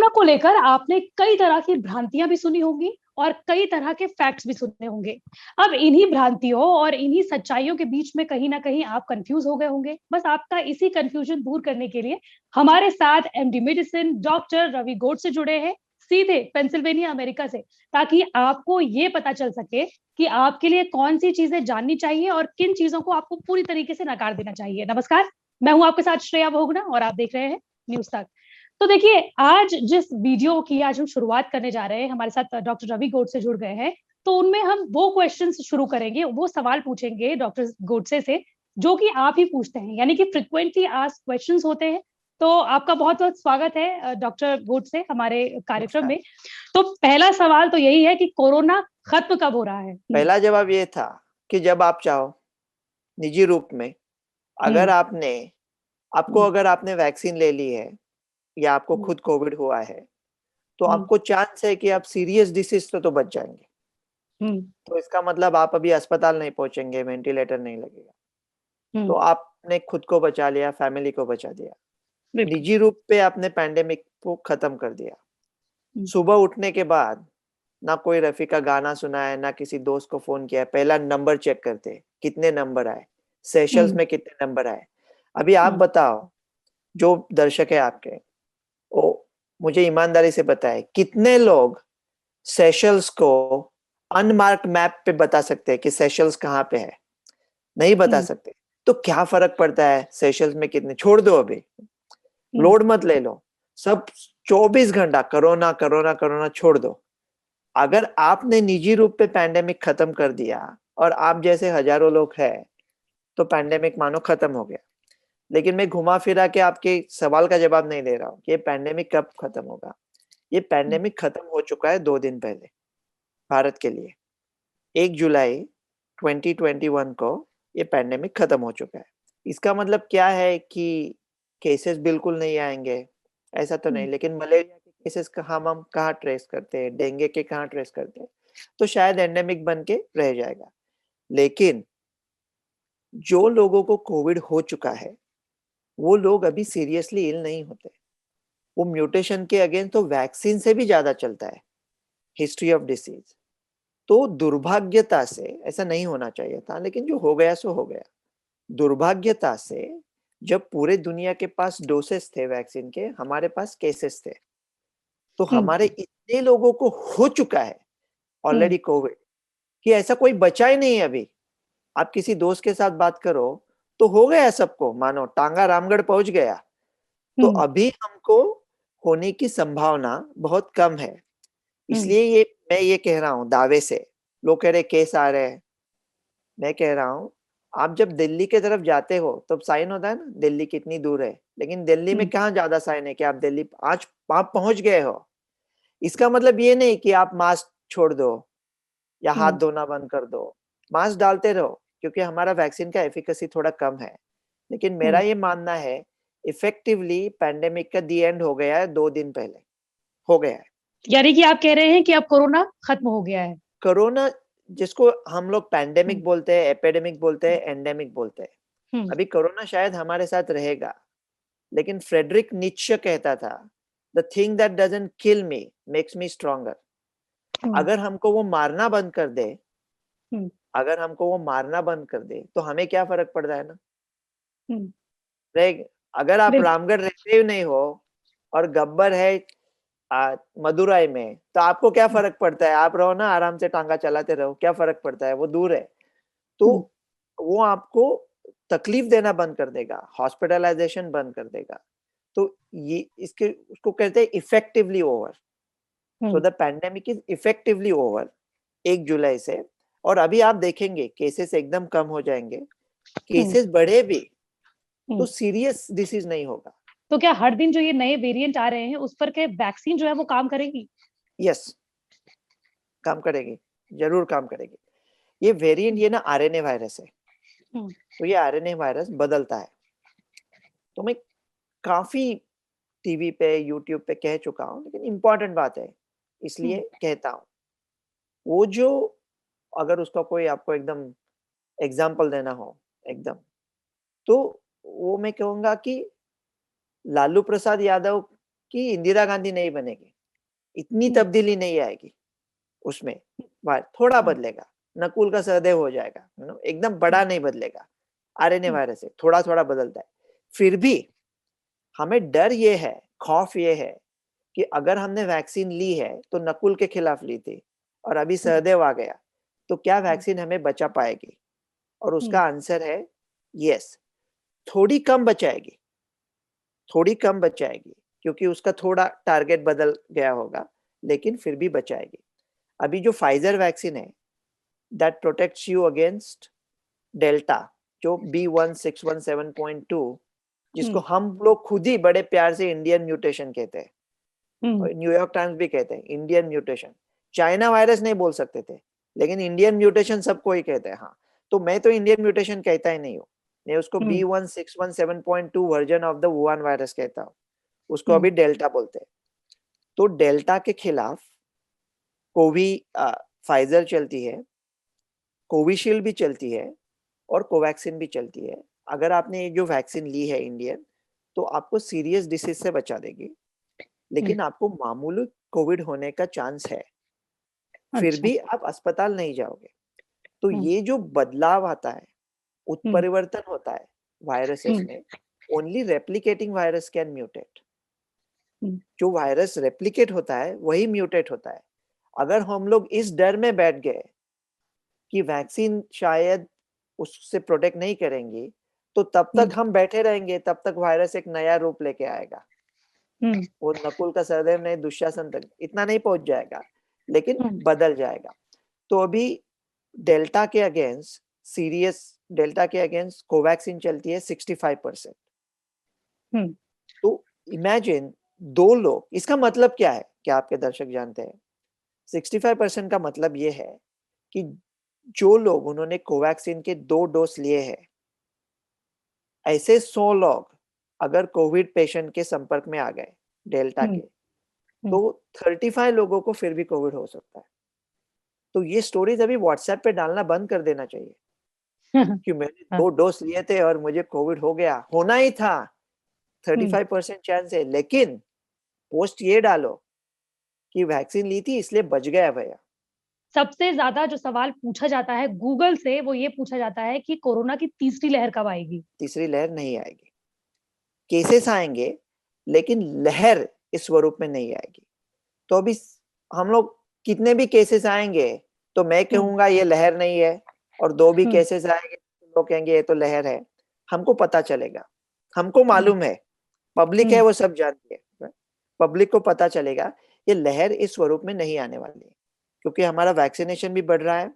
Corona को लेकर आपने कई तरह की भ्रांतियां भी सुनी होंगी और कई तरह के फैक्ट्स भी सुने होंगे। अब इन्हीं भ्रांतियों और इन्हीं सच्चाइयों के बीच में कहीं ना कहीं आप कंफ्यूज हो गए होंगे। बस आपका इसी कंफ्यूजन दूर करने के लिए हमारे साथ एमडी मेडिसिन डॉक्टर रवि गोड से जुड़े हैं, सीधे पेंसिल्वेनिया अमेरिका से, ताकि आपको ये पता चल सके कि आपके लिए कौन सी चीजें जाननी चाहिए और किन चीजों को आपको पूरी तरीके से नकार देना चाहिए। नमस्कार, मैं हूं आपके साथ श्रेया भोगना और आप देख रहे हैं न्यूज तक। तो देखिए, आज जिस वीडियो की आज हम शुरुआत करने जा रहे हैं, हमारे साथ डॉक्टर रवि गोडसे जुड़ गए हैं। तो उनमें हम वो क्वेश्चंस शुरू करेंगे, वो सवाल पूछेंगे डॉक्टर गोडसे से जो कि आप ही पूछते हैं, यानी कि फ्रिक्वेंटली आस्क्ड क्वेश्चंस होते हैं। तो आपका बहुत बहुत स्वागत है डॉक्टर गोडसे हमारे कार्यक्रम में। तो पहला सवाल तो यही है कि कोरोना खत्म कब हो रहा है? पहला जवाब ये था कि जब आप चाहो, निजी रूप में। अगर अगर आपने वैक्सीन ले ली है या आपको खुद कोविड हुआ है, तो आपको चांस है कि आप सीरियस डिसीज तो बच जाएंगे। तो इसका मतलब आप अभी अस्पताल नहीं पहुंचेंगे, वेंटिलेटर नहीं लगेगा। तो आपने खुद को बचा लिया, फैमिली को बचा दिया। निजी रूप पे आपने पैंडेमिक को खत्म कर दिया। सुबह उठने के बाद ना कोई रफी का गाना सुना है, ना किसी दोस्त को फोन किया है, पहला नंबर चेक करते कितने नंबर आए, सेशल्स में कितने नंबर आए। अभी आप बताओ, जो दर्शक है आपके, वो मुझे ईमानदारी से बताए कितने लोग सेशल्स को अनमार्क्ड मैप पे बता सकते हैं कि सेशल्स कहाँ पे है? नहीं बता सकते। तो क्या फर्क पड़ता है सेशल्स में कितने? छोड़ दो, अभी लोड मत ले लो, सब 24 घंटा कोरोना कोरोना कोरोना छोड़ दो। अगर आपने निजी रूप पे पैंडेमिक खत्म कर दिया और आप जैसे हजारों लोग हैं, तो पैंडेमिक मानो खत्म हो गया। लेकिन मैं घुमा फिरा के आपके सवाल का जवाब नहीं दे रहा हूँ कि ये पैंडेमिक कब खत्म होगा। ये पैंडेमिक खत्म हो चुका है 2 दिन पहले भारत के लिए। 1 जुलाई 2021 को ये पैंडेमिक खत्म हो चुका है। इसका मतलब क्या है कि केसेस बिल्कुल नहीं आएंगे, ऐसा तो नहीं। लेकिन मलेरिया के केसेस हम कहाँ ट्रेस करते हैं, डेंगू के कहाँ ट्रेस करते हैं, तो शायद एंडेमिक बन के रह जाएगा। लेकिन जो लोगों को कोविड हो चुका है, वो लोग अभी सीरियसली इल नहीं होते। वो म्यूटेशन के अगेंस्ट तो वैक्सीन से भी ज्यादा चलता है हिस्ट्री ऑफ डिसीज। तो दुर्भाग्यता से ऐसा नहीं होना चाहिए था, लेकिन जो हो गया सो हो गया। दुर्भाग्यता से जब पूरे दुनिया के पास डोसेस थे वैक्सीन के, हमारे पास केसेस थे। तो हमारे इतने लोगों को हो चुका है ऑलरेडी कोविड कि ऐसा कोई बचा ही नहीं है अभी। आप किसी दोस्त के साथ बात करो तो हो गया सबको, मानो टांगा रामगढ़ पहुंच गया। तो अभी हमको होने की संभावना बहुत कम है। इसलिए मैं ये कह रहा हूँ दावे से। लोग कह रहे केस आ रहे हैं, मैं कह रहा हूँ आप जब दिल्ली के तरफ जाते हो तब साइन होता है ना दिल्ली कितनी दूर है। लेकिन दिल्ली में कहाँ ज्यादा साइन है कि आप दिल्ली आज आप पहुंच गए हो। इसका मतलब ये नहीं कि आप मास्क छोड़ दो या हाथ धोना बंद कर दो। मास्क डालते रहो, क्योंकि हमारा वैक्सीन का एफिकेसी थोड़ा कम है। लेकिन मेरा ये मानना है इफेक्टिवली पैंडेमिक का दी एंड हो गया है, 2 दिन पहले हो गया है। यानी कि आप कह रहे हैं कि अब कोरोना खत्म हो गया है। कोरोना जिसको हम लोग पैंडेमिक बोलते हैं, एपिडेमिक बोलते हैं, एंडेमिक बोलते हैं। अभी कोरोना शायद हमारे साथ रहेगा, लेकिन फ्रेडरिक नीत्शे कहता था the thing that doesn't kill me makes me stronger. अगर हमको वो मारना बंद कर दे, अगर हमको वो मारना बंद कर दे, तो हमें क्या फर्क पड़ रहा है ना। अगर आप रामगढ़ रहते ही नहीं हो और गब्बर है मदुरई में, तो आपको क्या फर्क पड़ता है? आप रहो ना, आराम से टांगा चलाते रहो, क्या फर्क पड़ता है? वो दूर है। तो वो आपको तकलीफ देना बंद कर देगा, हॉस्पिटलाइजेशन बंद कर देगा। तो ये इसके उसको कहते हैं effectively over. So the pandemic is effectively over 1 जुलाई से। और अभी आप देखेंगे केसेस एकदम कम हो जाएंगे। केसेस बढ़े भी तो सीरियस डिसीज नहीं होगा। तो क्या हर दिन जो ये नए वेरिएंट आ रहे हैं उस पर के वैक्सीन जो है वो काम करेगी? यस, काम करेगी, जरूर काम करेगी। ये वेरिएंट, ये ना आरएनए वायरस है। तो ये आरएनए वायरस बदलता है। तो मैं काफी टीवी पे यूट्यूब पे कह चुका हूँ, लेकिन इंपॉर्टेंट बात है इसलिए कहता हूँ। वो जो अगर उसका कोई आपको एकदम एग्जाम्पल देना हो एकदम, तो वो मैं कहूँगा कि लालू प्रसाद यादव कि इंदिरा गांधी नहीं बनेगी, इतनी तब्दीली नहीं आएगी उसमें, थोड़ा बदलेगा, नकुल का सहदेव हो जाएगा, एकदम बड़ा नहीं बदलेगा, आरएनए वायरस है, थोड़ा थोड़ा बदलता है। फिर भी हमें डर ये है, खौफ ये है कि अगर हमने वैक्सीन ली है तो नकुल के खिलाफ ली थी और अभी सहदेव आ गया, तो क्या वैक्सीन हमें बचा पाएगी? और उसका आंसर है यस, थोड़ी कम बचाएगी, थोड़ी कम बचाएगी, क्योंकि उसका थोड़ा टारगेट बदल गया होगा, लेकिन फिर भी बचाएगी। अभी जो फाइजर वैक्सीन है, that protects you against delta, जो B1617.2, जिसको हम लोग खुद ही बड़े प्यार से इंडियन म्यूटेशन कहते हैं, न्यूयॉर्क टाइम्स भी कहते हैं इंडियन म्यूटेशन। चाइना वायरस नहीं बोल सकते थे, लेकिन इंडियन म्यूटेशन सबको ही कहते हैं। हाँ, तो मैं तो इंडियन म्यूटेशन कहता ही नहीं हूँ, मैं उसको B1617.2 version of the Wuhan virus कहता हूँ, उसको अभी डेल्टा बोलते हैं। तो डेल्टा के खिलाफ फाइजर चलती है, कोविशील्ड भी चलती है और कोवैक्सिन भी चलती है। अगर आपने ये जो वैक्सीन ली है इंडियन, तो आपको सीरियस डिसीज से बचा देगी, लेकिन आपको मामूली कोविड होने का चांस है, फिर भी आप अस्पताल नहीं जाओगे। तो ये जो बदलाव आता है, उत्परिवर्तन होता है वायरसेस में, only replicating virus can mutate. जो वायरस रेप्लिकेट होता है वही म्यूटेट होता है। अगर हम लोग इस डर में बैठ गए कि वैक्सीन शायद उससे प्रोटेक्ट नहीं करेंगी, तो तब तक हम बैठे रहेंगे, तब तक वायरस एक नया रूप लेके आएगा। वो नकुल का सहदेव नहीं, दुशासन तक इतना नहीं पहुंच जाएगा, लेकिन बदल जाएगा। तो अभी डेल्टा के अगेंस्ट कोवैक्सिन चलती है 65%। तो इमेजिन 2 लोग, इसका मतलब क्या है, क्या आपके दर्शक जानते हैं? 65% का मतलब ये है कि जो लोग उन्होंने कोवैक्सिन के 2 डोज लिए हैं, ऐसे 100 लोग अगर कोविड पेशेंट के संपर्क में आ गए डेल्टा के, तो 35 लोगों को फिर भी कोविड हो सकता है। तो ये स्टोरीज अभी व्हाट्सएप पे डालना बंद कर देना चाहिए कि मैंने 2 डोज लिए थे और मुझे कोविड हो गया, होना ही था, 35% चांस है। लेकिन पोस्ट ये डालो कि वैक्सीन ली थी इसलिए बच गया भैया। सबसे ज्यादा जो सवाल पूछा जाता है गूगल से, वो ये पूछा जाता है कि कोरोना की तीसरी लहर कब आएगी? तीसरी लहर नहीं आएगी, केसेस आएंगे, लेकिन लहर इस स्वरूप में नहीं आएगी। तो अभी हम लोग कितने भी केसेस आएंगे तो मैं कहूंगा ये लहर नहीं है, और 2 भी केसेस आएंगे तो लोग कहेंगे ये तो लहर है। हमको पता चलेगा, हमको मालूम है, पब्लिक है वो सब जानती है, पब्लिक को पता चलेगा ये लहर इस स्वरूप में नहीं आने वाली है, क्योंकि हमारा वैक्सीनेशन भी बढ़ रहा है।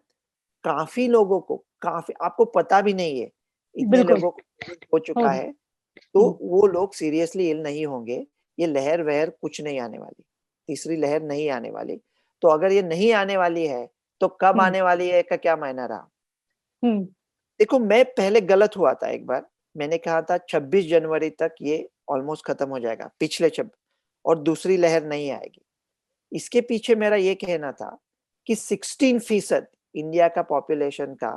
काफी लोगों को, आपको पता भी नहीं है, इतने लोगों को हो चुका है, तो वो लोग सीरियसली इल नहीं होंगे। ये लहर वहर कुछ नहीं आने वाली, तीसरी लहर नहीं आने वाली। तो अगर ये नहीं आने वाली है तो कब आने वाली है का क्या मायना रहा? देखो, मैं पहले गलत हुआ था एक बार, मैंने कहा था 26 जनवरी तक ये ऑलमोस्ट खत्म हो जाएगा, पिछले और दूसरी लहर नहीं आएगी। इसके पीछे मेरा ये कहना था कि 16% इंडिया का पॉपुलेशन का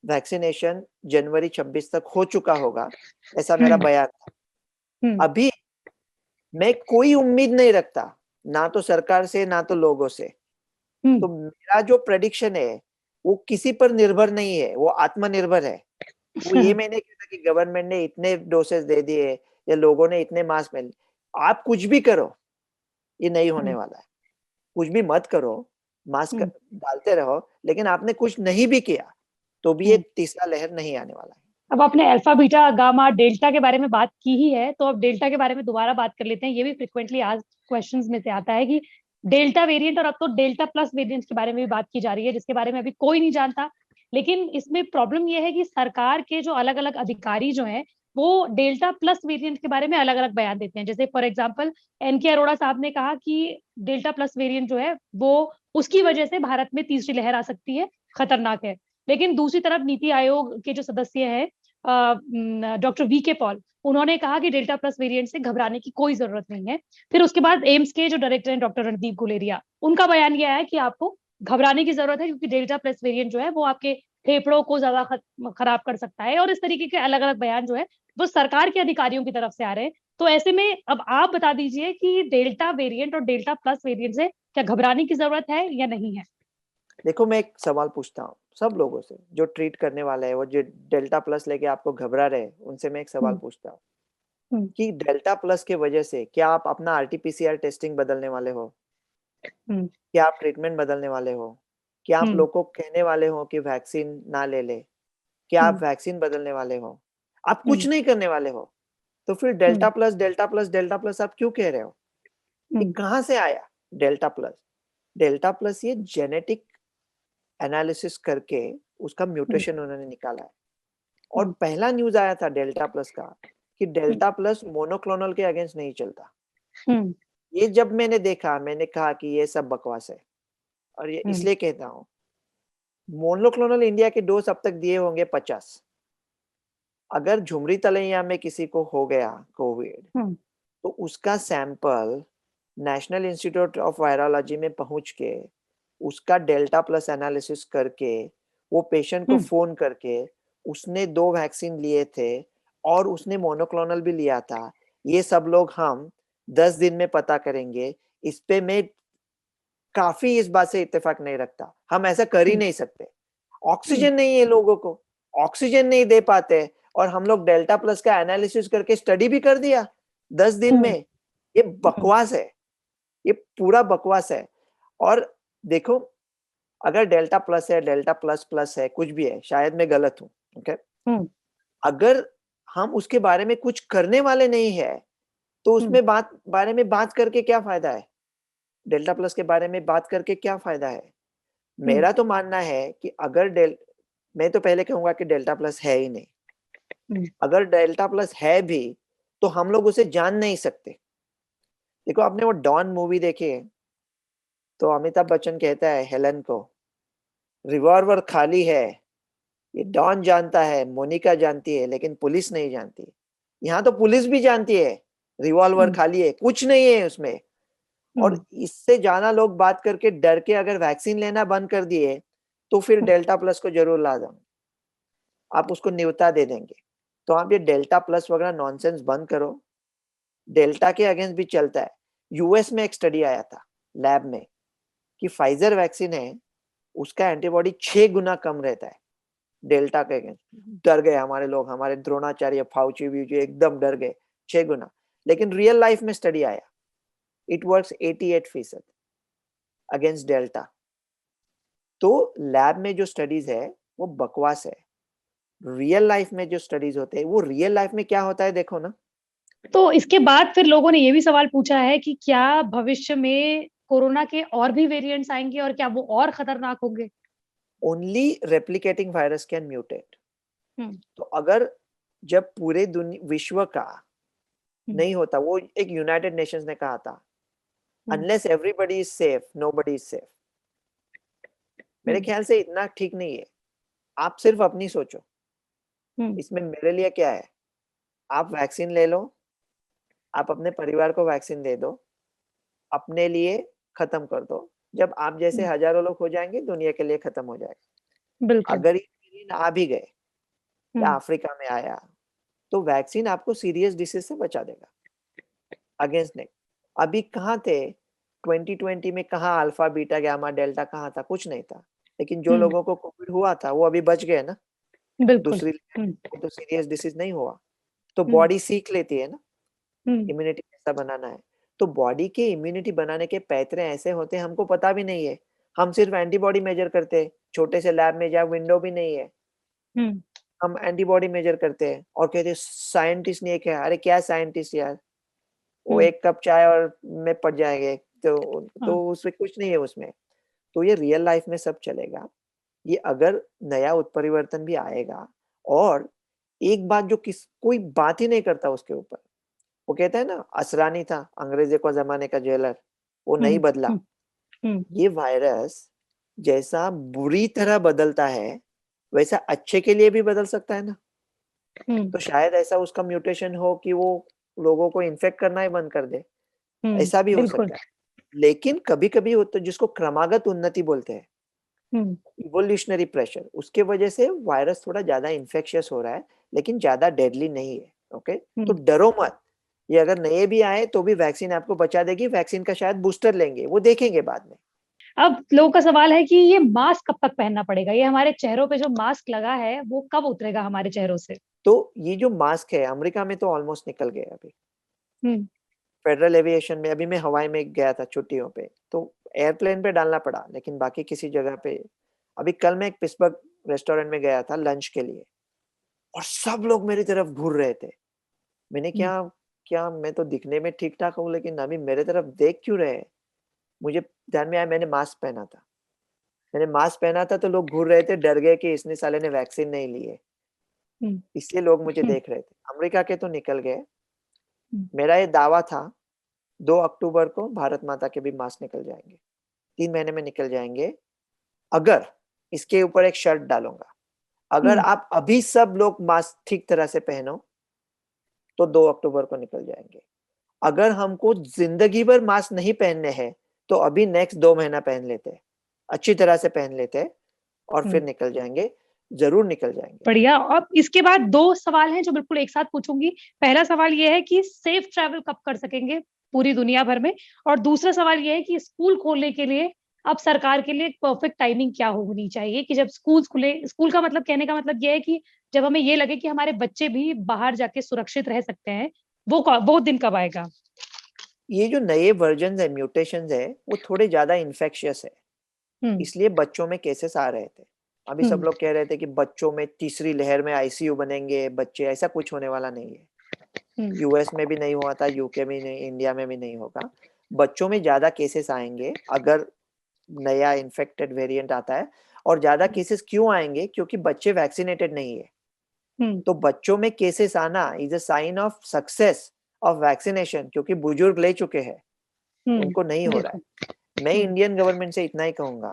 वैक्सीनेशन जनवरी 26 तक हो चुका होगा, ऐसा मेरा बयान था। अभी मैं कोई उम्मीद नहीं रखता, ना तो सरकार से ना तो लोगों से। तो मेरा जो प्रेडिक्शन है वो किसी पर निर्भर नहीं है, वो आत्मनिर्भर है। वो ये मैं नहीं कहता कि गवर्नमेंट ने इतने डोसेस दे दिए या लोगों ने इतने मास्क पहन, आप कुछ भी करो ये नहीं होने वाला है। कुछ भी मत करो, मास्क डालते रहो, लेकिन आपने कुछ नहीं भी किया तो भी ये तीसरा लहर नहीं आने वाला है। अब आपने अल्फा, बीटा, गामा, डेल्टा के बारे में बात की ही है, तो अब डेल्टा के बारे में दोबारा बात कर लेते हैं। ये भी फ्रिक्वेंटली आज क्वेश्चंस में से आता है कि डेल्टा वेरिएंट, और अब तो डेल्टा प्लस वेरिएंट के बारे में भी बात की जा रही है, जिसके बारे में अभी कोई नहीं जानता। लेकिन इसमें प्रॉब्लम यह है कि सरकार के जो अलग अलग अधिकारी जो हैं, वो डेल्टा प्लस वेरिएंट के बारे में अलग अलग बयान देते हैं। जैसे फॉर एग्जाम्पल एनके अरोड़ा साहब ने कहा कि डेल्टा प्लस वेरिएंट जो है वो उसकी वजह से भारत में तीसरी लहर आ सकती है, खतरनाक है। लेकिन दूसरी तरफ नीति आयोग के जो सदस्य हैं डॉक्टर वी के पॉल, उन्होंने कहा कि डेल्टा प्लस वेरिएंट से घबराने की कोई जरूरत नहीं है। फिर उसके बाद एम्स के जो डायरेक्टर हैं डॉक्टर रणदीप गुलेरिया, उनका बयान यह है कि आपको घबराने की जरूरत है, क्योंकि डेल्टा प्लस वेरिएंट जो है वो आपके फेफड़ों को ज्यादा खराब कर सकता है। और इस तरीके के अलग अलग बयान जो है वो सरकार के अधिकारियों की तरफ से आ रहे हैं। तो ऐसे में अब आप बता दीजिए कि डेल्टा वेरिएंट और डेल्टा प्लस वेरिएंट से क्या घबराने की जरूरत है या नहीं है? देखो, मैं एक सवाल पूछता हूँ सब लोगों से जो ट्रीट करने वाले हैं, वो जो डेल्टा प्लस लेके आपको घबरा रहे हैं, उनसे मैं एक सवाल पूछता हूँ कि डेल्टा प्लस के वजह से क्या आप अपना आरटीपीसीआर टेस्टिंग बदलने वाले हो? क्या आप ट्रीटमेंट बदलने वाले हो? क्या आप लोगों को कहने वाले हो कि वैक्सीन ना ले ले? क्या आप वैक्सीन बदलने वाले हो? आप कुछ नहीं करने वाले हो, तो फिर delta plus delta plus delta plus आप क्यों कह रहे हो? ये कहाँ से आया डेल्टा प्लस? डेल्टा प्लस ये जेनेटिक एनालिसिस करके उसका म्यूटेशन उन्होंने निकाला है। और पहला न्यूज आया था डेल्टा प्लस का कि डेल्टा प्लस मोनोक्लोनल के अगेंस्ट नहीं चलता। ये जब मैंने देखा, मैंने कहा कि ये सब बकवास है। और ये इसलिए कहता हूँ, मोनोक्लोनल इंडिया के डोज अब तक दिए होंगे 50। अगर झुमरी तलैया में किसी को हो गया कोविड, तो उसका sample national institute of virology में पहुंच के उसका डेल्टा प्लस एनालिसिस करके वो पेशेंट को फोन करके उसने 2 वैक्सीन लिए थे और उसने मोनोक्लोनल भी लिया था, ये सब लोग हम 10 दिन में पता करेंगे। इस पे मैं काफी इस बात से इत्तेफाक नहीं रखता, हम ऐसा कर ही नहीं सकते। ऑक्सीजन नहीं है लोगों को, ऑक्सीजन नहीं दे पाते, और हम लोग डेल्टा प्लस का एनालिसिस करके स्टडी भी कर दिया 10 दिन में। ये बकवास है, ये पूरा बकवास है। और देखो, अगर डेल्टा प्लस है, डेल्टा प्लस प्लस है, कुछ भी है, शायद मैं गलत हूँ, ओके, अगर हम उसके बारे में कुछ करने वाले नहीं है, तो उसमें बारे में बात करके क्या फायदा है? डेल्टा प्लस के बारे में बात करके क्या फायदा है? मेरा तो मानना है कि अगर मैं तो पहले कहूंगा कि डेल्टा प्लस है ही नहीं। अगर डेल्टा प्लस है भी, तो हम लोग उसे जान नहीं सकते। देखो, आपने वो डॉन मूवी देखी है, तो अमिताभ बच्चन कहता है हेलन को, रिवॉल्वर खाली है, ये डॉन जानता है, मोनिका जानती है, लेकिन पुलिस नहीं जानती। यहाँ तो पुलिस भी जानती है रिवॉल्वर खाली है, कुछ नहीं है उसमें। और इससे ज्यादा लोग बात करके डर के अगर वैक्सीन लेना बंद कर दिए, तो फिर डेल्टा प्लस को जरूर ला देंगे, आप उसको न्योता दे देंगे। तो आप ये डेल्टा प्लस वगैरह नॉनसेंस बंद करो। डेल्टा के अगेंस्ट भी चलता है। यूएस में एक स्टडी आया था लैब में कि फाइजर वैक्सीन है, उसका एंटीबॉडी 6 गुना कम रहता है डेल्टा के अगेंस्ट। डर गए हमारे लोग, हमारे द्रोणाचार्य, फाउची व्यूची एकदम डर गए, 6 गुना। लेकिन रियल लाइफ में स्टडी आया, इट वर्क्स 88% अगेंस्ट डेल्टा। तो लैब में जो स्टडीज है वो बकवास है। रियल लाइफ में जो स्टडीज होते हैं, वो रियल लाइफ में क्या होता है देखो ना। तो इसके बाद फिर लोगों ने ये भी सवाल पूछा है कि क्या भविष्य में कोरोना के और भी वेरिएंट्स आएंगे और क्या वो और खतरनाक होंगे? Only replicating virus can mutate. तो अगर जब पूरे विश्व का नहीं होता, वो एक यूनाइटेड नेशंस ने कहा था, unless everybody is safe nobody is safe. मेरे ख्याल से इतना ठीक नहीं है। आप सिर्फ अपनी सोचो, इसमें मेरे लिए क्या है? आप वैक्सीन ले लो, आप अपने परिवार को वैक्सीन दे दो, अपने लिए खत्म कर दो। जब आप जैसे हजारों लोग हो जाएंगे, दुनिया के लिए खत्म हो जाएगा। बिल्कुल। अगर ये वेरिएंट आ भी गए या अफ्रीका में आया, तो वैक्सीन आपको सीरियस डिसीज से बचा देगा अगेंस्ट नहीं। अभी कहाँ थे 2020 में? कहाँ अल्फा बीटा गामा डेल्टा कहाँ था? कुछ नहीं था। लेकिन जो लोगों को कोविड हुआ था वो अभी बच गए ना। बिल्कुल। दूसरी तो सीरियस डिसीज नहीं हुआ। तो बॉडी सीख लेती है ना इम्यूनिटी कैसा बनाना है। तो बॉडी के इम्यूनिटी बनाने के पैतरे ऐसे होते हैं, हमको पता भी नहीं है। हम सिर्फ एंटीबॉडी मेजर करते हैं, छोटे से लैब में, जहाँ विंडो भी नहीं है, हम एंटीबॉडी मेजर करते हैं और कहते हैं साइंटिस्ट ने क्या। अरे क्या साइंटिस्ट यार, वो एक कप चाय और में पड़ जाएंगे, तो उसमें कुछ नहीं है उसमें। तो ये रियल लाइफ में सब चलेगा। ये अगर नया उत्परिवर्तन भी आएगा, और एक बात जो कोई बात ही नहीं करता उसके ऊपर, वो कहता है ना, असरानी था अंग्रेजों का जमाने का जेलर, वो नहीं बदला। ये वायरस जैसा बुरी तरह बदलता है, वैसा अच्छे के लिए भी बदल सकता है ना। तो शायद ऐसा उसका म्यूटेशन हो कि वो लोगों को इन्फेक्ट करना ही बंद कर दे, ऐसा भी हो सकता है। लेकिन कभी कभी होता है जिसको क्रमागत उन्नति बोलते हैं, इवोल्यूशनरी प्रेशर, उसके वजह से वायरस थोड़ा ज्यादा इन्फेक्शियस हो रहा है, लेकिन ज्यादा डेडली नहीं है। ओके, तो डरो मत। ये अगर नए भी आए तो भी वैक्सीन आपको बचा देगी, वैक्सीन का शायद बूस्टर लेंगे, वो देखेंगे बाद में। अब लोगों का सवाल है कि ये मास्क कब तक पहनना पड़ेगा, ये हमारे चेहरों पे जो मास्क लगा है वो कब उतरेगा हमारे चेहरों से? तो ये जो मास्क है अमेरिका में तो ऑलमोस्ट निकल गए अभी। हम्म फेडरल एविएशन में अभी मैं हवाई में गया था छुट्टियों पे, तो एयरप्लेन पे डालना पड़ा, लेकिन बाकी किसी जगह पे। अभी कल मैं एक पिट्सबर्ग रेस्टोरेंट में गया था लंच के लिए, और सब लोग मेरी तरफ घूर रहे थे। मैंने हम्म क्या क्या मैं तो दिखने में ठीक ठाक हूँ, लेकिन अभी मेरे तरफ देख क्यों रहे हैं? मुझे ध्यान में आया, मैंने मास्क पहना था। मैंने मास्क पहना था तो लोग घूर रहे थे, डर गए कि इसने साले ने वैक्सीन नहीं ली है, हम्म इसलिए लोग मुझे हम्म देख रहे थे। अमेरिका के तो निकल गए। हम्म मेरा ये दावा था 2 अक्टूबर को भारत माता के भी मास्क निकल जाएंगे, 3 महीने में निकल जाएंगे। अगर इसके ऊपर एक शर्त डालूंगा, अगर हम्म आप अभी सब लोग मास्क ठीक तरह से पहनो तो 2 अक्टूबर को निकल जाएंगे। अगर हमको जिंदगी भर मास्क नहीं पहनने हैं तो अभी नेक्स्ट 2 महीना पहन लेते हैं, अच्छी तरह से पहन लेते हैं, और हम्म। फिर निकल जाएंगे, जरूर निकल जाएंगे। बढ़िया। अब इसके बाद दो सवाल हैं जो बिल्कुल एक साथ पूछूंगी। पहला सवाल ये है कि सेफ ट्रैवल कब कर सकेंगे पूरी दुनिया भर में, और दूसरा सवाल ये है कि स्कूल खोलने के लिए अब सरकार के लिए एक परफेक्ट टाइमिंग क्या होनी चाहिए कि जब स्कूल खुले, स्कूल का मतलब कहने का मतलब ये है कि जब हमें ये लगे कि हमारे बच्चे भी बाहर जाके सुरक्षित रह सकते हैं, वो दिन कब आएगा? ये जो नए वर्जन है, म्यूटेशन है, वो थोड़े ज्यादा इन्फेक्शियस है, हम्म इसलिए बच्चों में केसेस आ रहे थे। अभी सब हम्म लोग कह रहे थे कि बच्चों में तीसरी लहर में आईसीयू बनेंगे बच्चे, ऐसा कुछ होने वाला नहीं है। हम्म यूएस में भी नहीं हुआ था, यूके में नहीं, इंडिया में भी नहीं होगा। बच्चों में ज्यादा केसेस आएंगे अगर नया इन्फेक्टेड वेरिएंट आता है। और ज्यादा केसेस क्यों आएंगे? क्योंकि बच्चे वैक्सीनेटेड नहीं है। हम्म तो बच्चों में केसेस आना is a sign of success of vaccination, क्योंकि बुजुर्ग ले चुके हैं, उनको नहीं हो रहा बिल्कुल। है। मैं हम्म इंडियन गवर्नमेंट से इतना ही कहूंगा,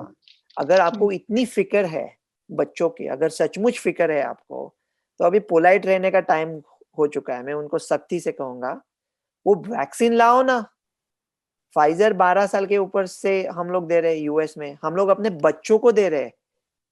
अगर हम्म आपको इतनी फिक्र है बच्चों की, अगर सचमुच फिक्र है आपको, तो अभी पोलाइट रहने का टाइम हो चुका है। मैं उनको सख्ती से कहूंगा, वो वैक्सीन लाओ ना। फाइजर 12 साल के ऊपर से हम लोग दे रहे हैं यूएस में, हम लोग अपने बच्चों को दे रहे हैं।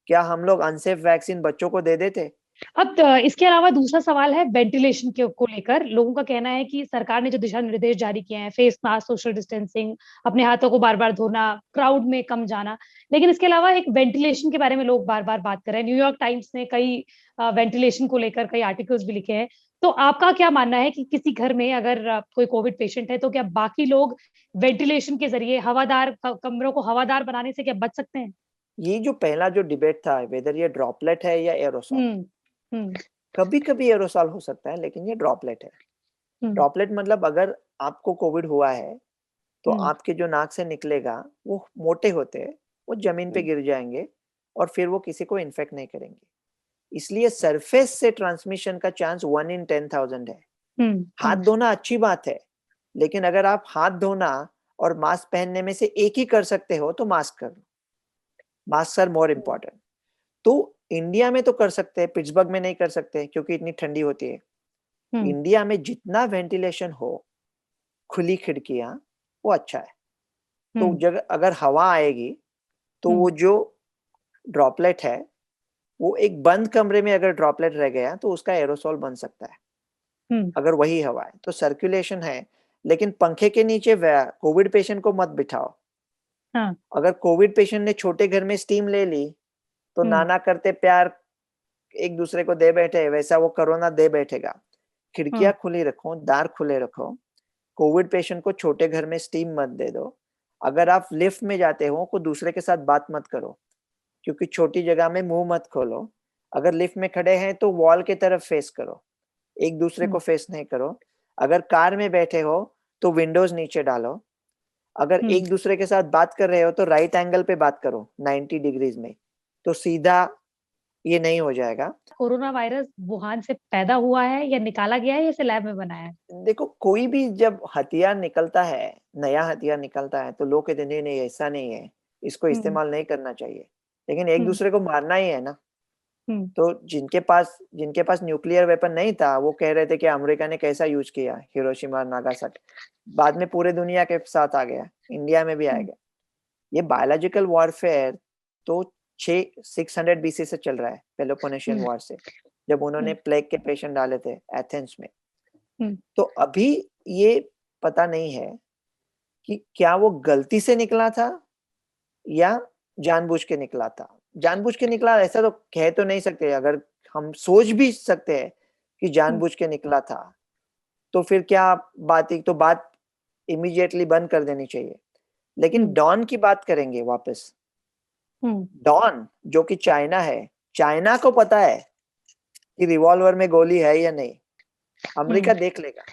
क्या हम लोग अनसेफ वैक्सीन बच्चों को दे देते? अब इसके अलावा दूसरा सवाल है वेंटिलेशन के को लेकर। लोगों का कहना है कि सरकार ने जो दिशा निर्देश जारी किए हैं, फेस मास्क, सोशल डिस्टेंसिंग, अपने हाथों को बार बार धोना, क्राउड में कम जाना, लेकिन इसके अलावा एक वेंटिलेशन के बारे में लोग बार बार बात कर रहे हैं। न्यूयॉर्क टाइम्स ने कई वेंटिलेशन को लेकर कई आर्टिकल्स भी लिखे हैं। तो आपका क्या मानना है कि किसी घर में अगर कोई कोविड पेशेंट है तो क्या बाकी लोग वेंटिलेशन के जरिए हवादार कमरों को हवादार बनाने से क्या बच सकते हैं? ये जो पहला जो डिबेट था, वेदर ये ड्रॉपलेट है या एरोसॉल, हम्म हम्म कभी कभी एरोसॉल हो सकता है, लेकिन ये ड्रॉपलेट है। हम्म ड्रॉपलेट मतलब अगर आपको कोविड हुआ है तो हम्म आपके जो नाक से निकलेगा वो मोटे होते हैं, वो जमीन पे गिर जाएंगे, और फिर वो किसी को इन्फेक्ट नहीं करेंगे। इसलिए सरफेस से ट्रांसमिशन का चांस 1 in 10,000 है। हाथ हम्म धोना अच्छी बात है, लेकिन अगर आप हाथ धोना और मास्क पहनने में से एक ही कर सकते हो तो मास्क कर लो। Mask are more important. तो इंडिया में तो कर सकते हैं, पिट्सबर्ग में नहीं कर सकते क्योंकि इतनी ठंडी होती है। हम्म इंडिया में जितना वेंटिलेशन हो, खुली खिड़कियां, वो अच्छा है। तो हम्म जगह अगर हवा आएगी तो हम्म वो जो ड्रॉपलेट है, वो एक बंद कमरे में अगर ड्रॉपलेट रह गया तो उसका एरोसॉल बन सकता है। हम्म अगर वही हवा है तो सर्कुलेशन है। लेकिन पंखे के नीचे कोविड पेशेंट को मत बिठाओ। हाँ अगर कोविड पेशेंट ने छोटे घर में स्टीम ले ली तो हम्म नाना करते प्यार एक दूसरे को दे बैठे, वैसा वो कोरोना दे बैठेगा। खिड़कियां हम्म खुली रखो, द्वार खुले रखो। कोविड पेशेंट को छोटे घर में स्टीम मत दे दो। अगर आप लिफ्ट में जाते हो तो दूसरे के साथ बात मत करो, क्योंकि छोटी जगह में मुंह मत खोलो। अगर लिफ्ट में खड़े हैं तो वॉल की तरफ फेस करो, एक दूसरे हम्म को फेस नहीं करो। अगर कार में बैठे हो तो विंडोज नीचे डालो। अगर हम्म एक दूसरे के साथ बात कर रहे हो तो राइट एंगल पे बात करो, 90 डिग्रीज में, तो सीधा ये नहीं हो जाएगा। कोरोना वायरस वुहान से पैदा हुआ है या निकाला गया है या इसे लैब में बनाया है? देखो, कोई भी जब हथियार निकलता है, नया हथियार निकलता है, तो लोग कहते हैं नहीं नहीं ऐसा नहीं है, इसको हम्म इस्तेमाल नहीं करना चाहिए। लेकिन एक हम्म दूसरे को मारना ही है ना। हम्म तो जिनके पास न्यूक्लियर वेपन नहीं था, वो कह रहे थे कि अमेरिका ने कैसा यूज किया हिरोशिमा और नागासाकी। बाद में पूरे दुनिया के साथ आ गया, इंडिया में भी हम्म आएगा। ये बायोलॉजिकल वॉरफेयर तो 600 बीसी से चल रहा है, पेलोपोनेशियन हम्म वॉर से, जब उन्होंने हम्म प्लेग के पेशेंट डाले थे एथेंस में। हम्म तो अभी ये पता नहीं है कि क्या वो गलती से निकला था या जानबूझ के निकला था। जानबूझ के निकला ऐसा तो कह तो नहीं सकते, अगर हम सोच भी सकते हैं कि जानबूझ के निकला था तो फिर क्या बात, एक तो बात इमीडिएटली बंद कर देनी चाहिए। लेकिन डॉन की बात करेंगे वापस। डॉन जो कि चाइना है, चाइना को पता है कि रिवॉल्वर में गोली है या नहीं, अमेरिका देख लेगा।